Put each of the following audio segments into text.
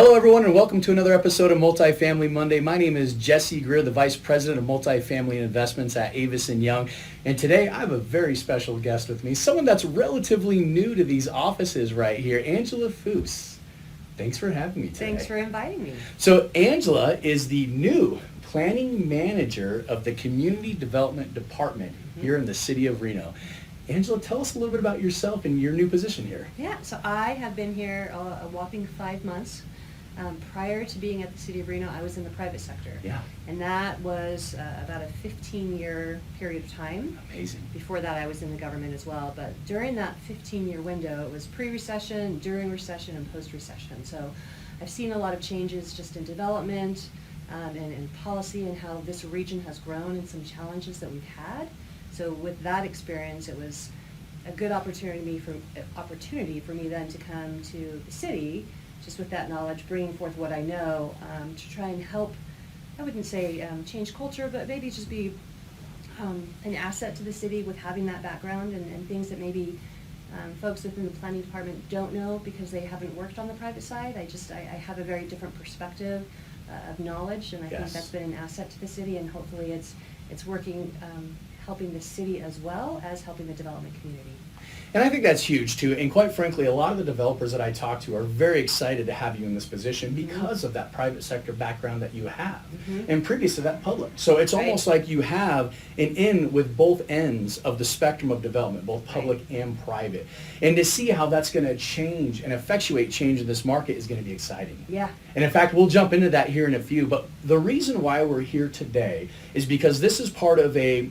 Hello everyone and welcome to another episode of Multifamily Monday. My name is Jesse Greer, the Vice President of Multifamily Investments at Avis & Young. And today I have a very special guest with me, someone that's relatively new to these offices right here, Angela Foose. Thanks for having me today. Thanks for inviting me. So Angela is the new Planning Manager of the Community Development Department here in the city of Reno. Angela, tell us a little bit about yourself and your new position here. Yeah, so I have been here a whopping 5 months. Prior to being at the city of Reno, I was in the private sector. Yeah. And that was about a 15-year period of time. Amazing. Before that, I was in the government as well. But during that 15-year window, it was pre-recession, during recession, and post-recession. So I've seen a lot of changes just in development and policy and how this region has grown and some challenges that we've had. So with that experience, it was a good opportunity for me then to come to the city, just with that knowledge, bringing forth what I know to try and help, I wouldn't say change culture, but maybe just be an asset to the city with having that background and things that maybe folks within the planning department don't know because they haven't worked on the private side. I have a very different perspective of knowledge, and I think that's been an asset to the city, and hopefully it's working, helping the city as well as helping the development community. And I think that's huge too. And quite frankly, a lot of the developers that I talk to are very excited to have you in this position because of that private sector background that you have and previous to that public. So it's almost like you have an in with both ends of the spectrum of development, both public and private. And to see how that's going to change and effectuate change in this market is going to be exciting. Yeah. And in fact, we'll jump into that here in a few. But the reason why we're here today is because this is part of a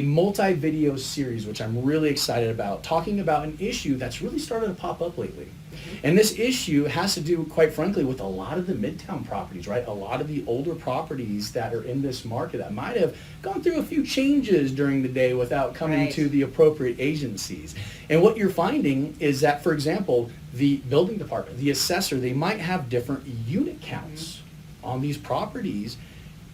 multi-video series, which I'm really excited about, talking about an issue that's really started to pop up lately. And this issue has to do, quite frankly, with a lot of the Midtown properties, right? A lot of the older properties that are in this market that might have gone through a few changes during the day without coming to the appropriate agencies. And what you're finding is that, for example, the building department, the assessor, they might have different unit counts on these properties.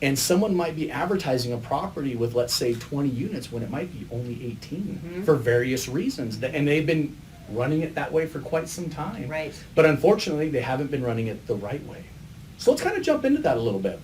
And someone might be advertising a property with, let's say, 20 units when it might be only 18 for various reasons. And they've been running it that way for quite some time. Right. But unfortunately, they haven't been running it the right way. So let's kind of jump into that a little bit.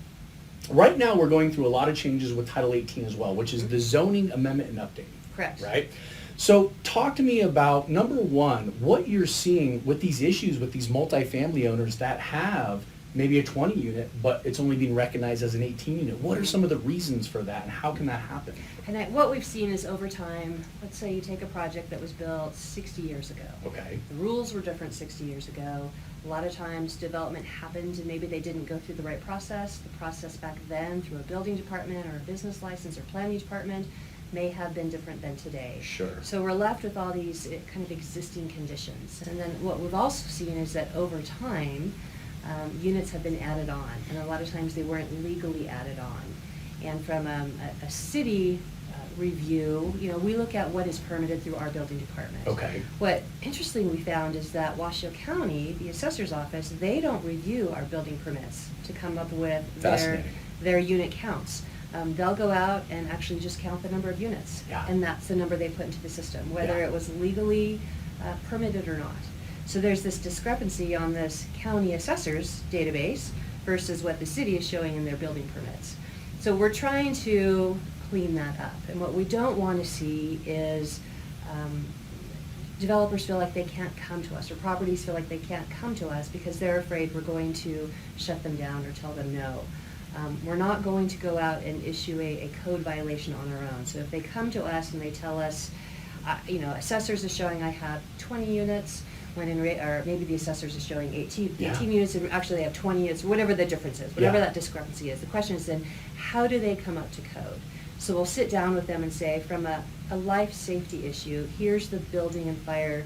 Right now, we're going through a lot of changes with Title 18 as well, which is the zoning amendment and update. Correct. Right? So talk to me about, number one, what you're seeing with these issues with these multifamily owners that have maybe a 20 unit, but it's only being recognized as an 18 unit. What are some of the reasons for that, and how can that happen? And what we've seen is over time, let's say you take a project that was built 60 years ago. Okay. The rules were different 60 years ago. A lot of times development happened and maybe they didn't go through the right process. The process back then through a building department or a business license or planning department may have been different than today. Sure. So we're left with all these kind of existing conditions. And then what we've also seen is that over time, units have been added on, and a lot of times they weren't legally added on. And from a city review, we look at what is permitted through our building department. Okay. What interesting we found is that Washoe County, the assessor's office, they don't review our building permits to come up with their unit counts. They'll go out and actually just count the number of units, and that's the number they put into the system, whether it was legally permitted or not. So there's this discrepancy on this county assessor's database versus what the city is showing in their building permits. So we're trying to clean that up. And what we don't want to see is developers feel like they can't come to us, or properties feel like they can't come to us because they're afraid we're going to shut them down or tell them no. We're not going to go out and issue a code violation on our own. So if they come to us and they tell us, assessors are showing I have 20 units, when or maybe the assessors are showing 18 units, and actually they have 20 units, whatever the difference is, whatever that discrepancy is. The question is then, how do they come up to code? So we'll sit down with them and say, from a life safety issue, here's the building and fire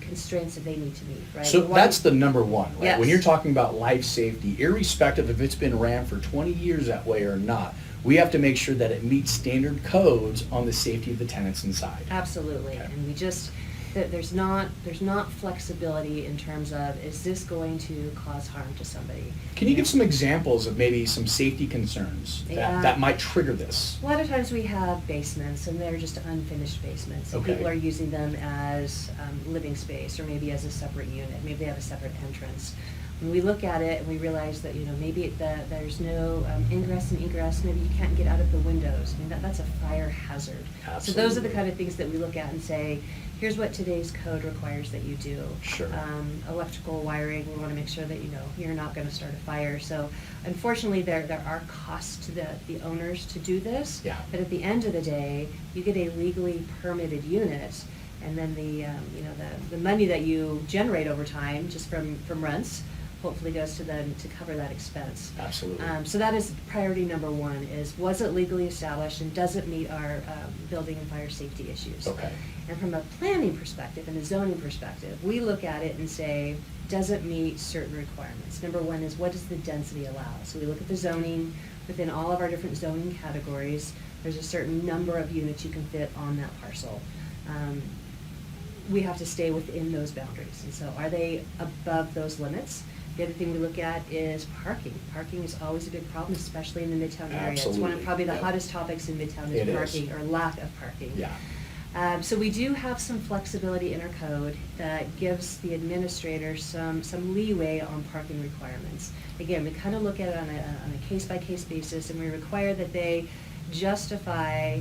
constraints that they need to meet, right? So that's the number one, right? Yes. When you're talking about life safety, irrespective if it's been ran for 20 years that way or not, we have to make sure that it meets standard codes on the safety of the tenants inside. Absolutely. Okay. And we just, There's not flexibility in terms of, is this going to cause harm to somebody? Can you give some examples of maybe some safety concerns that might trigger this? A lot of times we have basements, and they're just unfinished basements. And Okay. people are using them as living space, or maybe as a separate unit. Maybe they have a separate entrance. When we look at it and we realize that, maybe there's no ingress and egress, maybe you can't get out of the windows. I mean, that's a fire hazard. Absolutely. So those are the kind of things that we look at and say, here's what today's code requires that you do. Sure. Electrical wiring, we want to make sure that you're not going to start a fire. So unfortunately, there are costs to the owners to do this. Yeah. But at the end of the day, you get a legally permitted unit, and then the money that you generate over time just from rents hopefully goes to them to cover that expense. Absolutely. So that is priority number one, is was it legally established and does it meet our building and fire safety issues? Okay. And from a planning perspective and a zoning perspective, we look at it and say, does it meet certain requirements? Number one is, what does the density allow? So we look at the zoning. Within all of our different zoning categories, there's a certain number of units you can fit on that parcel. We have to stay within those boundaries. And so are they above those limits? The other thing we look at is parking. Parking is always a big problem, especially in the Midtown area. It's one of Absolutely. probably the Yep. hottest topics in Midtown It is is. parking, or lack of parking. Yeah. So we do have some flexibility in our code that gives the administrator some leeway on parking requirements. Again, we kind of look at it on a case-by-case basis, and we require that they justify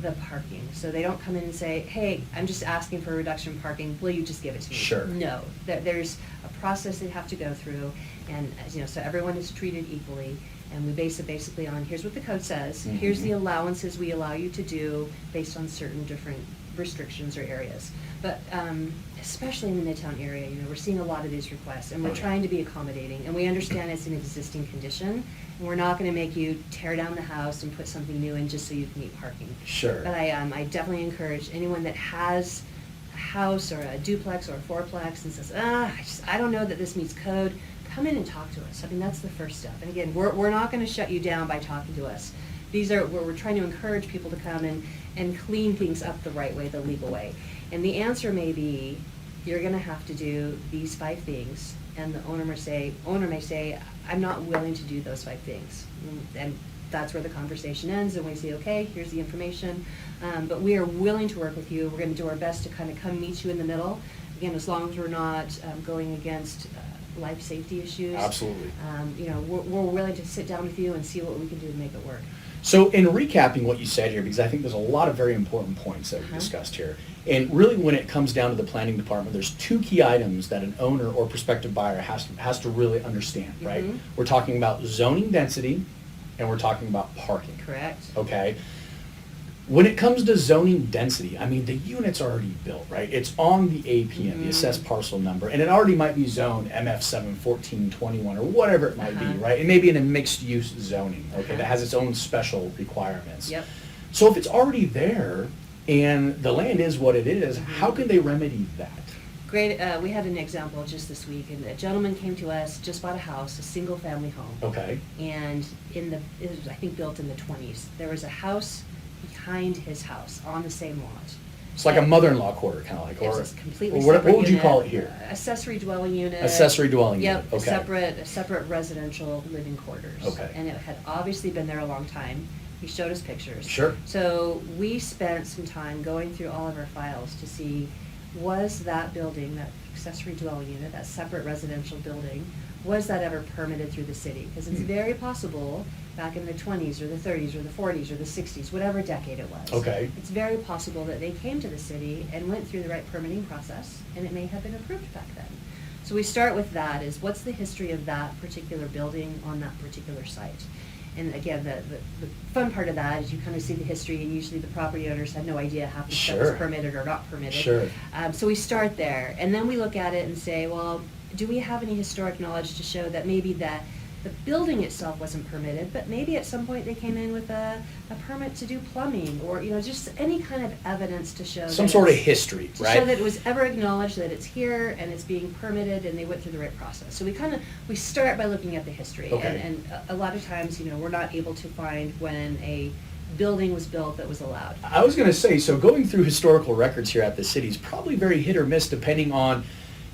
the parking. So they don't come in and say, hey, I'm just asking for a reduction in parking, will you just give it to me? Sure. No, there's a process they have to go through, and so everyone is treated equally. And we base it basically on, here's what the code says, here's the allowances we allow you to do based on certain different restrictions or areas. But especially in the Midtown area, we're seeing a lot of these requests, and we're trying to be accommodating, and we understand it's an existing condition, and we're not gonna make you tear down the house and put something new in just so you can meet parking. Sure. But I definitely encourage anyone that has a house or a duplex or a fourplex and says, I don't know that this meets code, come in and talk to us. I mean, that's the first step. And again, we're not going to shut you down by talking to us. These are where we're trying to encourage people to come and clean things up the right way, the legal way. And the answer may be, you're going to have to do these 5 things, and the owner may say, I'm not willing to do those 5 things. And that's where the conversation ends, and we say, okay, here's the information, but we are willing to work with you. We're going to do our best to kind of come meet you in the middle. Again, as long as we're not going against life safety issues. Absolutely. We're willing to sit down with you and see what we can do to make it work. So in recapping what you said here, because I think there's a lot of very important points that we discussed here, and really when it comes down to the planning department, there's 2 key items that an owner or prospective buyer has to really understand, right? We're talking about zoning density, and we're talking about parking. Correct. Okay? When it comes to zoning density, I mean, the unit's already built, right? It's on the APN, the assessed parcel number, and it already might be zoned MF7, 1421, or whatever it might be, right? It may be in a mixed-use zoning, okay, that has its own special requirements. Yep. So if it's already there, and the land is what it is, how can they remedy that? Great. We had an example just this week, and a gentleman came to us, just bought a house, a single-family home. Okay. And it was, I think, built in the 20s. There was a house behind his house on the same lot. It's like a mother-in-law quarter, kind of like, It's or a completely what separate would you unit. call it here? Accessory dwelling unit. Accessory dwelling unit, Yep, okay. a separate residential living quarters. Okay. And it had obviously been there a long time. He showed us pictures. Sure. So we spent some time going through all of our files to see, was that building, that accessory dwelling unit, that separate residential building, was that ever permitted through the city? Because it's very possible, back in the 20s or the 30s or the 40s or the 60s, whatever decade it was. Okay. It's very possible that they came to the city and went through the right permitting process, and it may have been approved back then. So we start with that, is what's the history of that particular building on that particular site? And again, the fun part of that is you kind of see the history, and usually the property owners had no idea half the stuff was Sure. permitted or not permitted. Sure. So we start there, and then we look at it and say, well, do we have any historic knowledge to show that maybe that the building itself wasn't permitted, but maybe at some point they came in with a permit to do plumbing, or just any kind of evidence to show Some that sort of it's- history, to right? show that it was ever acknowledged that it's here and it's being permitted and they went through the right process. So we start by looking at the history. Okay. And a lot of times, we're not able to find when a building was built that was allowed. I was going to say, so going through historical records here at the city is probably very hit or miss depending on,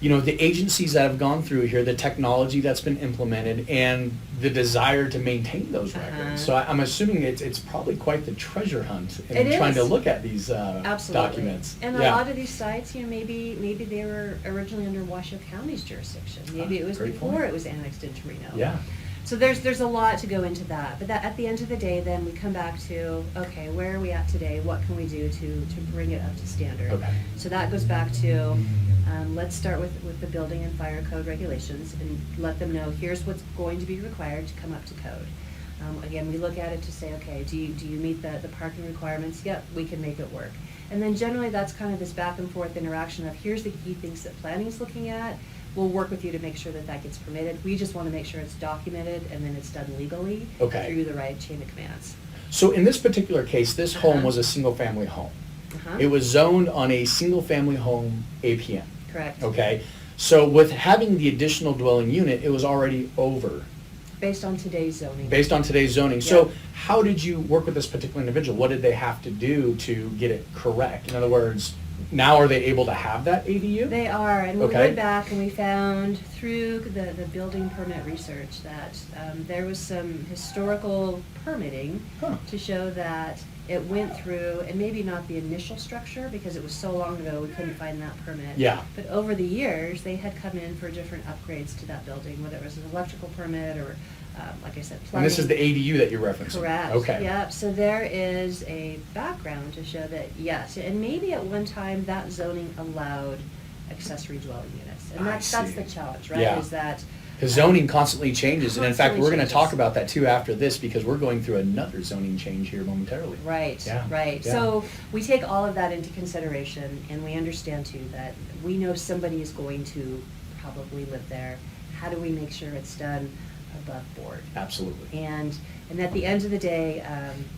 the agencies that have gone through here, the technology that's been implemented, and the desire to maintain those records. So I'm assuming it's probably quite the treasure hunt in It trying to is. look at these Absolutely. documents. And Yeah. a lot of these sites, maybe they were originally under Washoe County's jurisdiction. Maybe it was Great before point. it was annexed into Reno. Yeah. So there's a lot to go into that. But at the end of the day, then we come back to, okay, where are we at today? What can we do to bring it up to standard? Okay. So that goes back to, let's start with the building and fire code regulations and let them know, here's what's going to be required to come up to code. Again, we look at it to say, okay, do you meet the parking requirements? Yep, we can make it work. And then generally that's kind of this back and forth interaction of, here's the key things that planning's looking at. We'll work with you to make sure that gets permitted. We just want to make sure it's documented and then it's done legally Okay. through the right chain of commands. So in this particular case, this home Uh-huh. was a single-family home. Uh-huh. It was zoned on a single-family home APN. Correct. Okay. So with having the additional dwelling unit, it was already over Based on today's zoning. based on today's zoning. So Yeah. how did you work with this particular individual? What did they have to do to get it correct? In other words, now are they able to have that ADU? They are, and we Okay. went back and we found through the building permit research that there was some historical permitting Huh. to show that it went through, and maybe not the initial structure because it was so long ago we couldn't find that permit. Yeah. But over the years, they had come in for different upgrades to that building, whether it was an electrical permit or, like I said, And plumbing. this is the ADU that you're referencing? Correct. Okay. Yep. So there is a background to show that, yes, and maybe at one time that zoning allowed accessory dwelling units. And I that's see. the challenge, right? Yeah. Is that Because zoning constantly changes, and in fact, Constantly we're going to talk changes. about that too after this because we're going through another zoning change here momentarily. right, Yeah, right. yeah. So we take all of that into consideration, and we understand too that we know somebody is going to probably live there. How do we make sure it's done above board? Absolutely. And at the end of the day,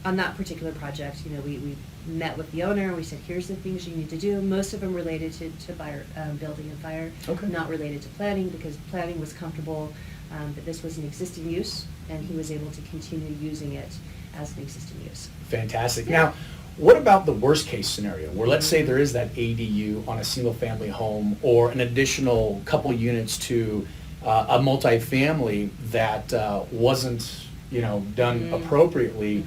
on that particular project, we met with the owner, we said, here's the things you need to do. Most of them related to fire, building and fire, Okay. not related to planning, because planning was comfortable that this was an existing use, and he was able to continue using it as an existing use. Fantastic. Yeah. Now, what about the worst case scenario where let's say there is that ADU on a single family home or an additional couple units to a multifamily that wasn't, done appropriately,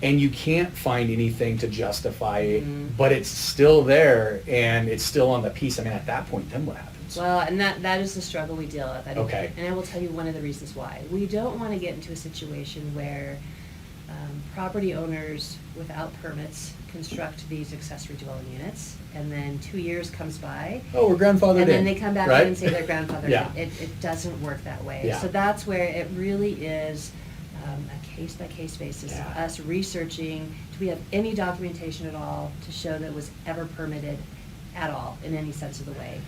and you can't find anything to justify it, but it's still there and it's still on the piece. I mean, at that point, then what happens? Well, and that is the struggle we deal with. Okay. And I will tell you one of the reasons why. We don't want to get into a situation where property owners without permits construct these accessory dwelling units, and then 2 years comes by, Oh, we're grandfathered in. and then they come back right? in and say they're grandfathered. Yeah. It doesn't work that way. Yeah. So that's where it really is a case-by-case basis of Yeah. us researching, do we have any documentation at all to show that it was ever permitted at all, in any sense of the way?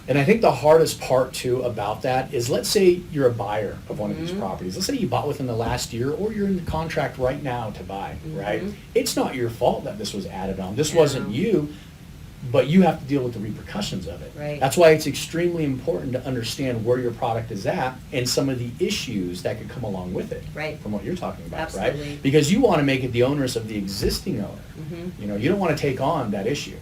And I think the hardest part too about that is, let's say you're a buyer of one of these properties. Let's say you bought within the last year, or you're in the contract right now to buy, right? It's not your fault that this was added on. This wasn't No. you, but you have to deal with the repercussions of it. Right. That's why it's extremely important to understand where your product is at and some of the issues that could come along with it. Right. From what you're talking about, Absolutely. right? Because you want to make it the onus of the existing owner. You don't want to take on that issue.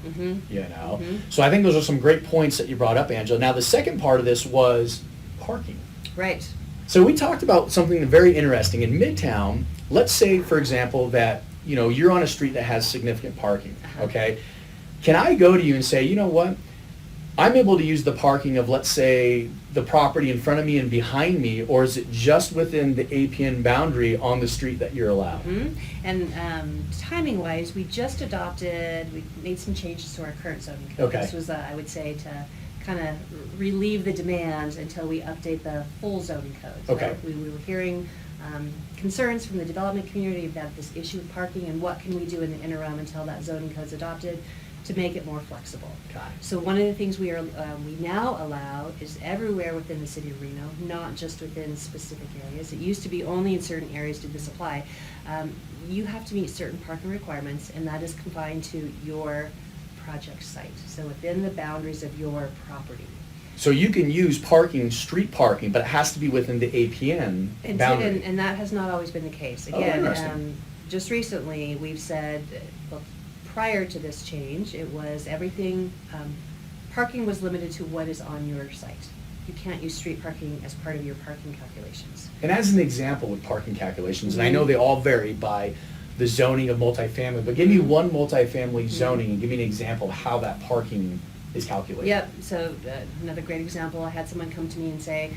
So I think those are some great points that you brought up, Angela. Now, the second part of this was parking. Right. So we talked about something very interesting. In Midtown, let's say, for example, that you're on a street that has significant parking, okay? Can I go to you and say, you know what? I'm able to use the parking of, let's say, the property in front of me and behind me, or is it just within the APN boundary on the street that you're allowed? And timing-wise, we just adopted, we made some changes to our current zoning code. Okay. This was, I would say, to kind of relieve the demands until we update the full zoning code. Okay. So we were hearing concerns from the development community about this issue of parking and what can we do in the interim until that zoning code's adopted to make it more flexible. Got it. So one of the things we now allow is everywhere within the city of Reno, not just within specific areas. It used to be only in certain areas did this apply. You have to meet certain parking requirements, and that is confined to your project site. So within the boundaries of your property. So you can use parking, street parking, but it has to be within the APN boundary. And that has not always been the case. Oh, Again, interesting. just recently, we've said, well, prior to this change, it was everything, parking was limited to what is on your site. You can't use street parking as part of your parking calculations. And as an example with parking calculations, and I know they all vary by the zoning of multifamily, but give me one multifamily zoning and give me an example of how that parking is calculated. Yep, so another great example, I had someone come to me and say,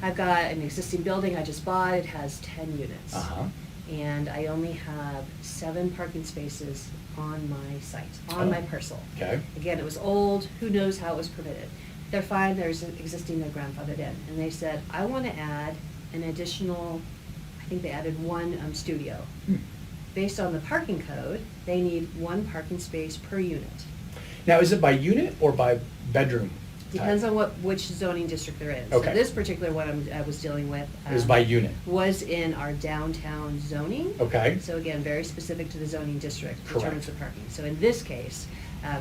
I've got an existing building I just bought, it has 10 units. Uh-huh. And I only have 7 parking spaces on my site, on my parcel. Okay. Again, it was old, who knows how it was permitted. They're fine, there's an existing, they're grandfathered in. And they said, I want to add an additional, I think they added 1 studio. Based on the parking code, they need 1 parking space per unit. Now, is it by unit or by bedroom? Depends on which zoning district they're in. Okay. So this particular one I was dealing with. It was by unit. Was in our downtown zoning. Okay. So again, very specific to the zoning district Correct. determines the parking. So in this case,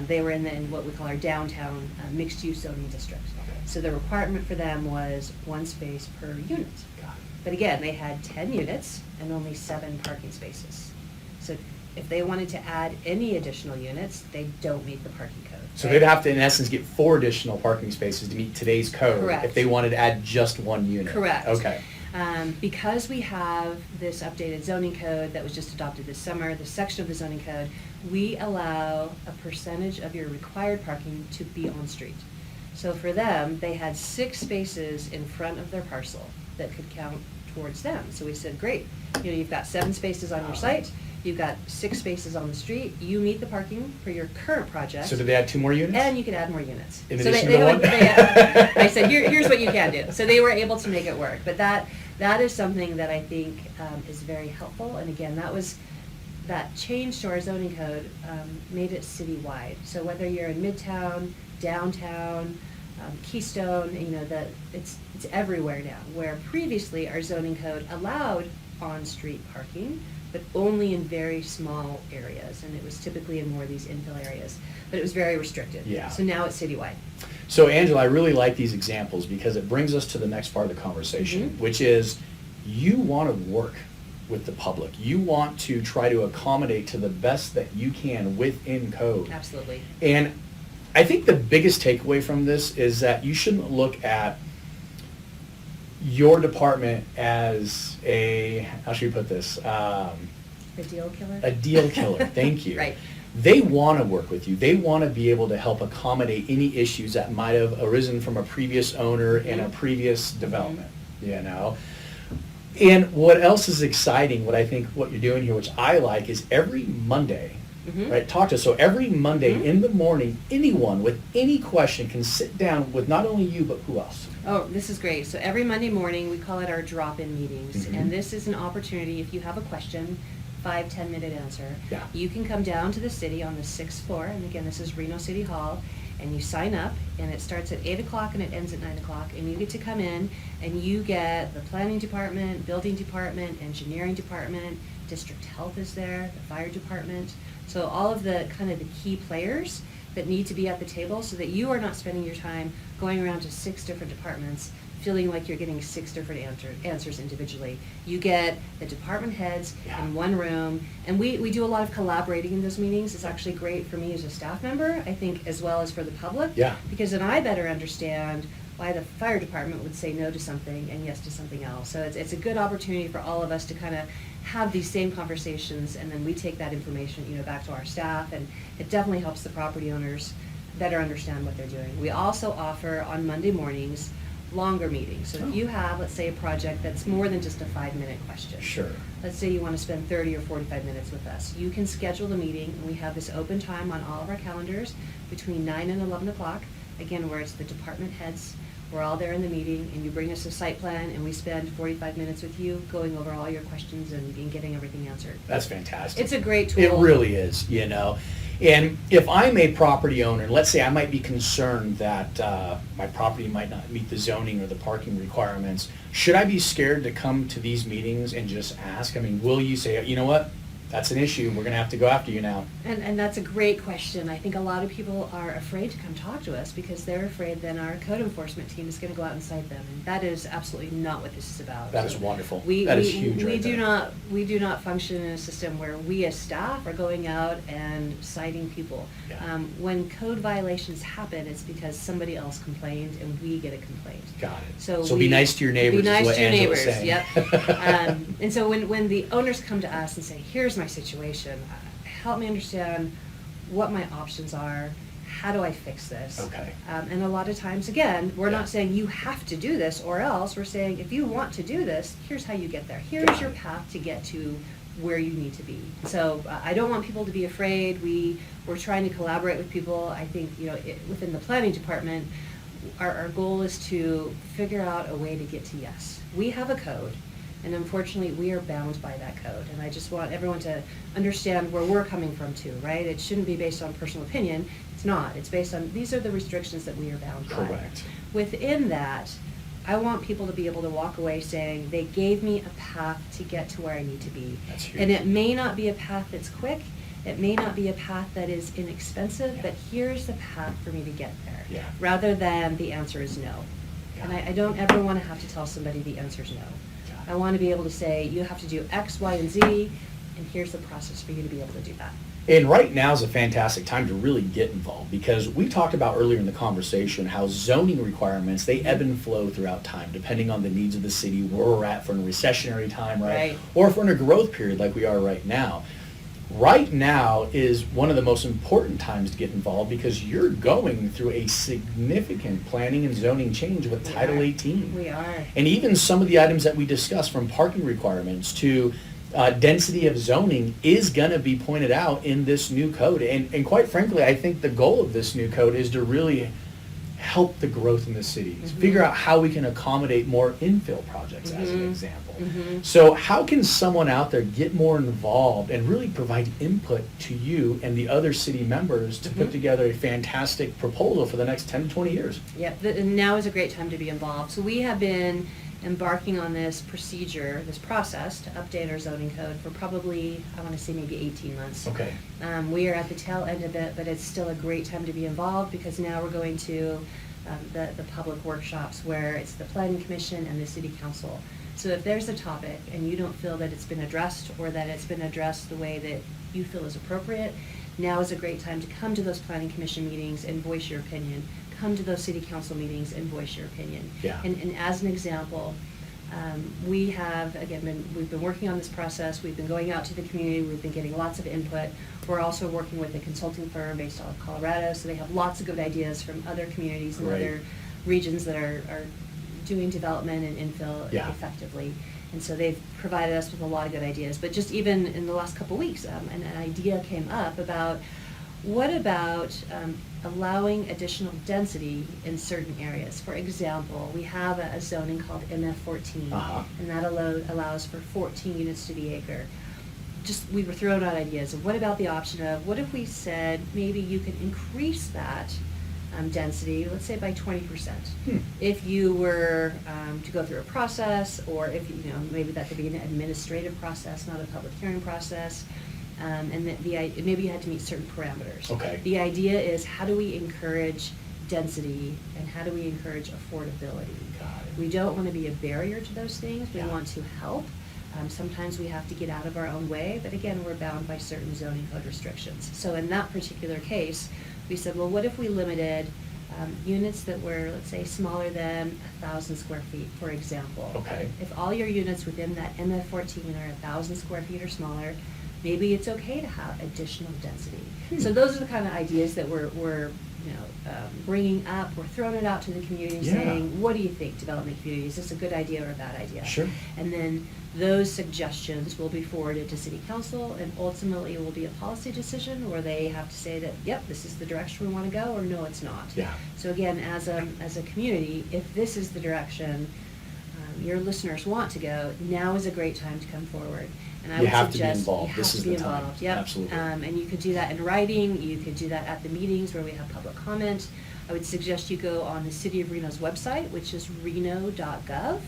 they were in what we call our downtown mixed-use zoning district. Okay. So the requirement for them was 1 space per unit. Got it. But again, they had 10 units and only 7 parking spaces. So if they wanted to add any additional units, they don't meet the parking code. So right? they'd have to, in essence, get 4 additional parking spaces to meet today's code. Correct. If they wanted to add just 1 unit. Correct. Okay. Because we have this updated zoning code that was just adopted this summer, the section of the zoning code, we allow a percentage of your required parking to be on street. So for them, they had 6 spaces in front of their parcel that could count towards them. So we said, great, you've got 7 spaces on your site, you've got 6 spaces on the street, you meet the parking for your current project. So did they add 2 more units? And you could add more units. In So addition to one? I said, here's what you can do. So they were able to make it work. But that is something that I think is very helpful. And again, that change to our zoning code made it citywide. So whether you're in Midtown, downtown, Keystone, that it's everywhere now. Where previously our zoning code allowed on-street parking, but only in very small areas, and it was typically in more of these infill areas. But it was very restricted. Yeah. So now it's citywide. So Angela, I really like these examples because it brings us to the next part of the conversation, which is you want to work with the public. You want to try to accommodate to the best that you can within code. Absolutely. And I think the biggest takeaway from this is that you shouldn't look at your department as how should we put this? A deal killer? A deal killer, thank you. Right. They want to work with you. They want to be able to help accommodate any issues that might have arisen from a previous owner and a previous development, And what else is exciting, what you're doing here, which I like, is every Monday, right, talk to us. So every Monday in the morning, anyone with any question can sit down with not only you, but who else? Oh, this is great. So every Monday morning, we call it our drop-in meetings. And this is an opportunity, if you have a question, 5-10-minute answer. Yeah. You can come down to the city on the 6th floor, and again, this is Reno City Hall, and you sign up, and it starts at 8 o'clock and it ends at 9 o'clock, and you get to come in, and you get the planning department, building department, engineering department, district health is there, the fire department. So all of the kind of the key players that need to be at the table so that you are not spending your time going around to 6 different departments feeling like you're getting 6 different answers individually. You get the department heads in one room, and we do a lot of collaborating in those meetings. It's actually great for me as a staff member, I think, as well as for the public, because then I better understand why the fire department would say no to something and yes to something else. So it's a good opportunity for all of us to kind of have these same conversations, and then we take that information back to our staff, and it definitely helps the property owners better understand what they're doing. We also offer on Monday mornings longer meetings. So if you have, let's say, a project that's more than just a 5-minute question. Sure. Let's say you want to spend 30 or 45 minutes with us. You can schedule the meeting, and we have this open time on all of our calendars between 9 and 11 o'clock, again, where it's the department heads. We're all there in the meeting, and you bring us a site plan, and we spend 45 minutes with you going over all your questions and getting everything answered. That's fantastic. It's a great tool. It really is, And if I'm a property owner, and let's say I might be concerned that my property might not meet the zoning or the parking requirements, should I be scared to come to these meetings and just ask? I mean, will you say, you know what, that's an issue. We're going to have to go after you now. And that's a great question. I think a lot of people are afraid to come talk to us because they're afraid then our code enforcement team is going to go out and cite them. And that is absolutely not what this is about. That is wonderful. That is huge. We do not function in a system where we as staff are going out and citing people. Yeah. When code violations happen, it's because somebody else complained and we get a complaint. Got it. So be nice to your neighbors. Be nice is what to your Angela's neighbors. saying. Yep. And so when the owners come to us and say, "Here's my situation. Help me understand what my options are. How do I fix this?" Okay. And a lot of times, again, we're Yeah. not saying you have to do this or else. We're saying if you want to do this, here's how you get there. Here's Got your it. path to get to where you need to be. So I don't want people to be afraid. We're trying to collaborate with people. I think within the planning department, our goal is to figure out a way to get to yes. We have a code. And unfortunately, we are bound by that code. And I just want everyone to understand where we're coming from too, right? It shouldn't be based on personal opinion. It's not. It's based on, these are the restrictions that we are bound by. Correct. Within that, I want people to be able to walk away saying, they gave me a path to get to where I need to be. That's huge. And it may not be a path that's quick. It may not be a path that is inexpensive, Yeah. but here's the path for me to get there. Yeah. Rather than the answer is no. Yeah. And I don't ever want to have to tell somebody the answer is no. I want to be able to say, you have to do X, Y, and Z, and here's the process for you to be able to do that. And right now is a fantastic time to really get involved because we talked about earlier in the conversation how zoning requirements, they ebb and flow throughout time depending on the needs of the city, where we're at for a recessionary time, right? Or if we're in a growth period like we are right now. Right now is one of the most important times to get involved because you're going through a significant planning and zoning change with Title 18. We are. And even some of the items that we discussed, from parking requirements to density of zoning, is going to be pointed out in this new code. And quite frankly, I think the goal of this new code is to really help the growth in the city. Mm-hmm. Figure out how we can accommodate more infill projects, as an Mm-hmm. example. Mm-hmm. So how can someone out there get more involved and really provide input to you and the other city members to put Mhm. together a fantastic proposal for the next 10 to 20 years? Yep, and now is a great time to be involved. So we have been embarking on this procedure, this process to update our zoning code for probably, I want to say maybe 18 months. Okay. We are at the tail end of it, but it's still a great time to be involved because now we're going to the public workshops where it's the planning commission and the city council. So if there's a topic and you don't feel that it's been addressed or that it's been addressed the way that you feel is appropriate, now is a great time to come to those planning commission meetings and voice your opinion. Come to those city council meetings and voice your opinion. Yeah. And as an example, we have, again, we've been working on this process. We've been going out to the community. We've been getting lots of input. We're also working with a consulting firm based out of Colorado, so they have lots of good ideas from other communities and Right. other regions that are doing development and infill Yeah. effectively. And so they've provided us with a lot of good ideas. But just even in the last couple of weeks, an idea came up about what about allowing additional density in certain areas. For example, we have a zoning called MF14, Uh-huh. and that allows for 14 units to the acre. Just, we were throwing out ideas of what about the option of, what if we said maybe you can increase that density, let's say by 20%. If you were to go through a process, or if, maybe that could be an administrative process, not a public hearing process, and that maybe you had to meet certain parameters. Okay. The idea is, how do we encourage density and how do we encourage affordability? Got it. We don't want to be a barrier to those things. We Yeah. want to help. Sometimes we have to get out of our own way, but again, we're bound by certain zoning code restrictions. So in that particular case, we said, well, what if we limited units that were, let's say, smaller than 1,000 square feet, for example. Okay. If all your units within that MF14 are 1,000 square feet or smaller, maybe it's okay to have additional density. So those are the kind of ideas that we're bringing up. We're throwing it out to the community and Yeah. saying, what do you think, development community? Is this a good idea or a bad idea? Sure. And then those suggestions will be forwarded to city council, and ultimately it will be a policy decision where they have to say that, yep, this is the direction we want to go, or no, it's not. Yeah. So again, as a community, if this is the direction your listeners want to go, now is a great time to come forward. And I You would have to be suggest involved. you have This to is be the time. involved. Yep. Absolutely. And you could do that in writing. You could do that at the meetings where we have public comment. I would suggest you go on the City of Reno's website, which is reno.gov,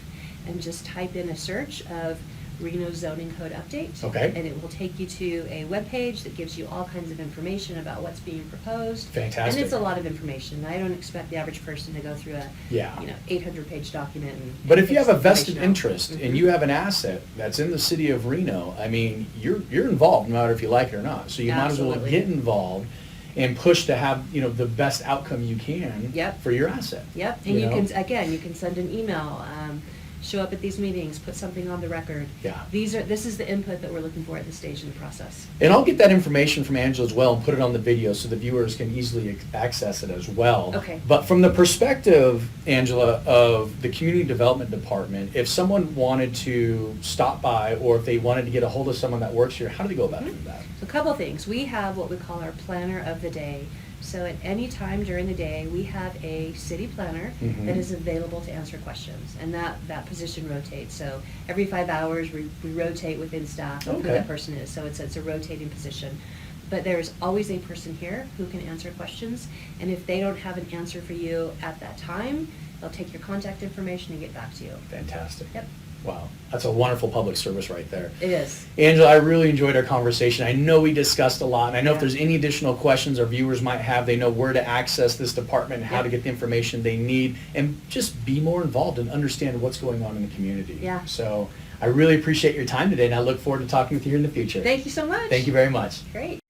and just type in a search of Reno zoning code update. Okay. And it will take you to a webpage that gives you all kinds of information about what's being proposed. Fantastic. And it's a lot of information. I don't expect the average person to go through a, Yeah. 800-page document. But if you have a fix vested information out. interest and you have an asset that's in the city of Reno, I mean, you're involved no matter if you like it or not. So you might as well Absolutely. get involved and push to have, the best outcome you can Yep. for your asset. Yep, and you know? can, again, you can send an email, show up at these meetings, put something on the record. Yeah. This is the input that we're looking for at this stage in the process. And I'll get that information from Angela as well and put it on the video so the viewers can easily access it as well. Okay. But from the perspective, Angela, of the Community Development Department, if someone wanted to stop by or if they wanted to get a hold of someone that works here, how do they go about doing that? So a couple of things. We have what we call our planner of the day. So at any time during the day, we have a city planner Mhm. that is available to answer questions. And that position rotates. So every 5 hours, we rotate within staff of who Okay. that person is. So it's a rotating position. But there's always a person here who can answer questions. And if they don't have an answer for you at that time, they'll take your contact information and get back to you. Fantastic. Yep, Wow, that's a wonderful public service right there. it is. Angela, I really enjoyed our conversation. I know we discussed a lot, and I know if Yeah. there's any additional questions our viewers might have, they know where to access this department, and how to Yep. get the information they need, and just be more involved and understand what's going on in the community. Yeah. So I really appreciate your time today, and I look forward to talking with you in the future. Thank you so much. Thank you very much. Great.